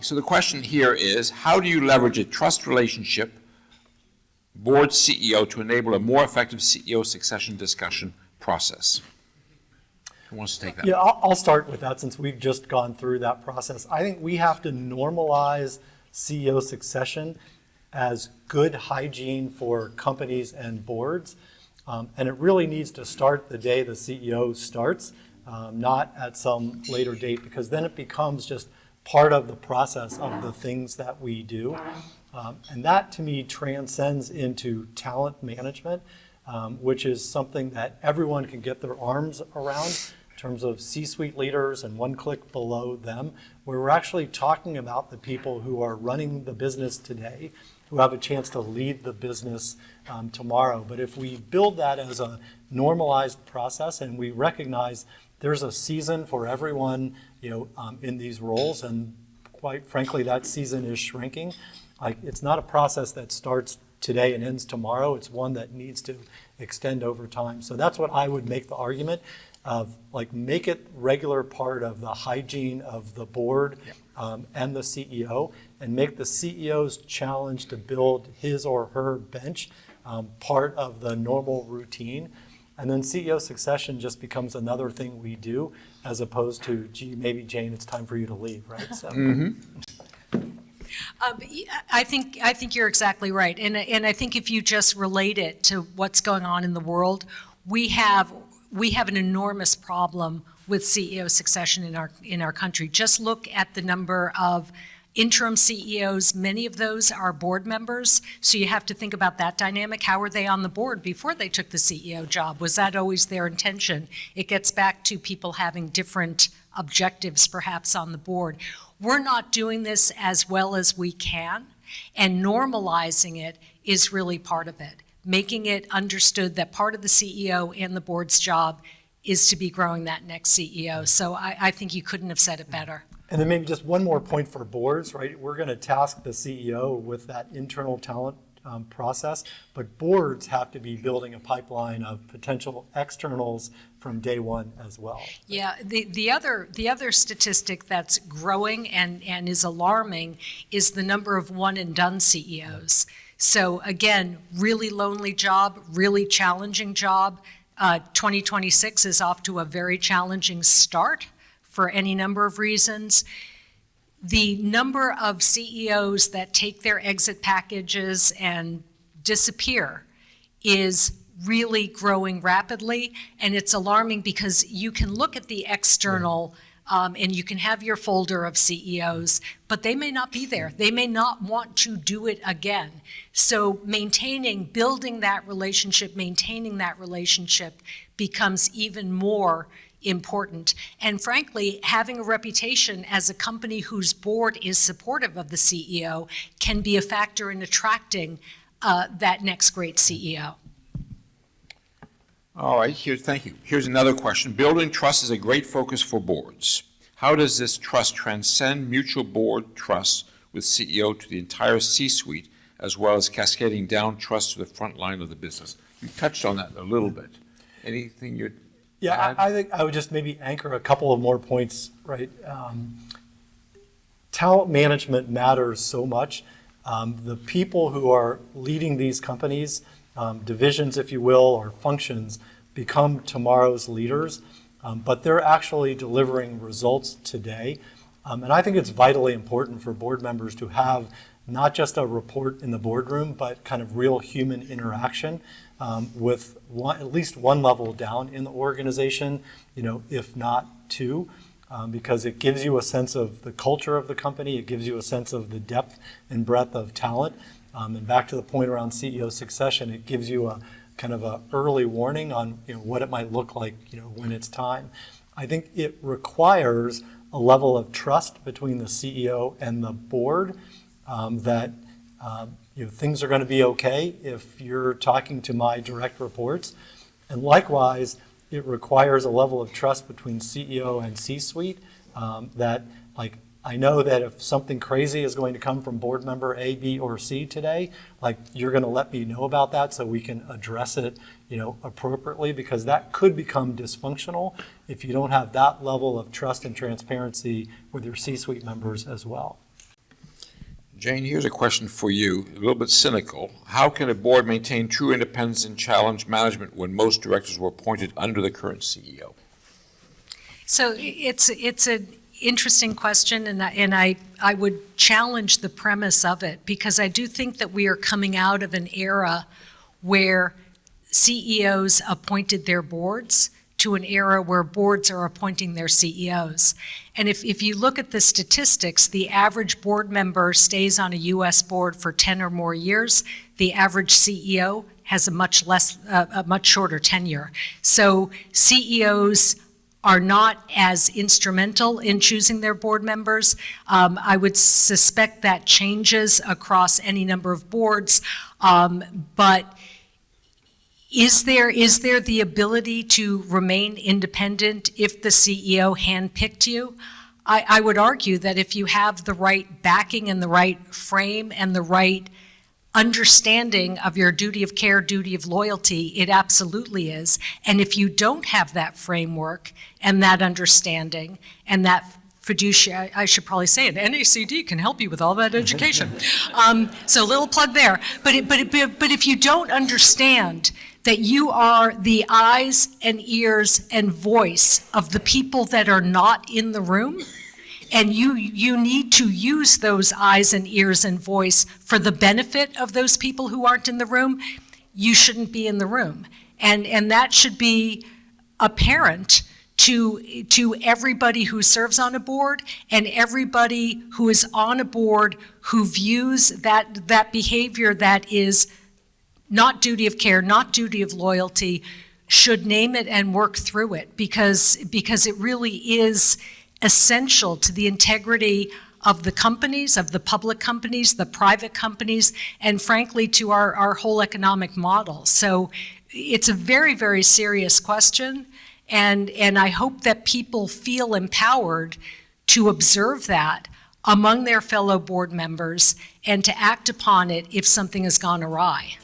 So the question here is, how do you leverage a trust relationship, board CEO, to enable a more effective CEO succession discussion process? Who wants to take that? Yeah, I'll start with that since we've just gone through that process. I think we have to normalize CEO succession as good hygiene for companies and boards. And it really needs to start the day the CEO starts, not at some later date, because then it becomes just part of the process of the things that we do. And that, to me, transcends into talent management, which is something that everyone can get their arms around in terms of C-suite leaders and one click below them, where we're actually talking about the people who are running the business today, who have a chance to lead the business tomorrow. But if we build that as a normalized process and we recognize there's a season for everyone, in these roles, and quite frankly, that season is shrinking. It's not a process that starts today and ends tomorrow. It's one that needs to extend over time. So that's what I would make the argument of, make it regular part of the hygiene of the board and the CEO, and make the CEO's challenge to build his or her bench part of the normal routine. And then CEO succession just becomes another thing we do, as opposed to, gee, maybe Jane, it's time for you to leave, right? So. I think you're exactly right, and I think if you just relate it to what's going on in the world, we have an enormous problem with CEO succession in our country. Just look at the number of interim CEOs. Many of those are board members, so you have to think about that dynamic. How were they on the board before they took the CEO job? Was that always their intention? It gets back to people having different objectives perhaps on the board. We're not doing this as well as we can, and normalizing it is really part of it. Making it understood that part of the CEO and the board's job is to be growing that next CEO. So I think you couldn't have said it better. And then maybe just one more point for boards, right? We're going to task the CEO with that internal talent process, but boards have to be building a pipeline of potential externals from day one as well. Yeah, the other statistic that's growing and is alarming is the number of one and done CEOs. So again, really lonely job, really challenging job. 2026 is off to a very challenging start for any number of reasons. The number of CEOs that take their exit packages and disappear is really growing rapidly, and it's alarming because you can look at the external and you can have your folder of CEOs, but they may not be there. They may not want to do it again. So building that relationship, maintaining that relationship becomes even more important. And frankly, having a reputation as a company whose board is supportive of the CEO can be a factor in attracting that next great CEO. All right, thank you. Here's another question. Building trust is a great focus for boards. How does this trust transcend mutual board trust with CEO to the entire C-suite, as well as cascading down trust to the front line of the business? You touched on that a little bit. Anything you'd add? I think I would just maybe anchor a couple of more points, right? Talent management matters so much. The people who are leading these companies, divisions, if you will, or functions, become tomorrow's leaders, but they're actually delivering results today. And I think it's vitally important for board members to have not just a report in the boardroom, but kind of real human interaction with at least one level down in the organization, if not two, because it gives you a sense of the culture of the company. It gives you a sense of the depth and breadth of talent. And back to the point around CEO succession, it gives you a kind of a early warning on what it might look like when it's time. I think it requires a level of trust between the CEO and the board that things are going to be okay if you're talking to my direct reports. And likewise, it requires a level of trust between CEO and C-suite that I know that if something crazy is going to come from board member A, B, or C today, you're going to let me know about that so we can address it, appropriately, because that could become dysfunctional if you don't have that level of trust and transparency with your C-suite members as well. Jane, here's a question for you, a little bit cynical. How can a board maintain true independence and challenge management when most directors were appointed under the current CEO? So it's an interesting question, and I would challenge the premise of it, because I do think that we are coming out of an era where CEOs appointed their boards to an era where boards are appointing their CEOs. And if you look at the statistics, the average board member stays on a U.S. board for 10 or more years. The average CEO has a much shorter tenure. So CEOs are not as instrumental in choosing their board members. I would suspect that changes across any number of boards, but is there the ability to remain independent if the CEO handpicked you? I would argue that if you have the right backing and the right frame and the right understanding of your duty of care, duty of loyalty, it absolutely is. And if you don't have that framework and that understanding and that fiduciary, I should probably say it, NACD can help you with all that education. So a little plug there. But if you don't understand that you are the eyes and ears and voice of the people that are not in the room, and you need to use those eyes and ears and voice for the benefit of those people who aren't in the room, you shouldn't be in the room. And that should be apparent to everybody who serves on a board and everybody who is on a board who views that behavior that is not duty of care, not duty of loyalty, should name it and work through it, because it really is essential to the integrity of the companies, of the public companies, the private companies, and frankly to our whole economic model. So it's a very, very serious question, and I hope that people feel empowered to observe that among their fellow board members and to act upon it if something has gone awry.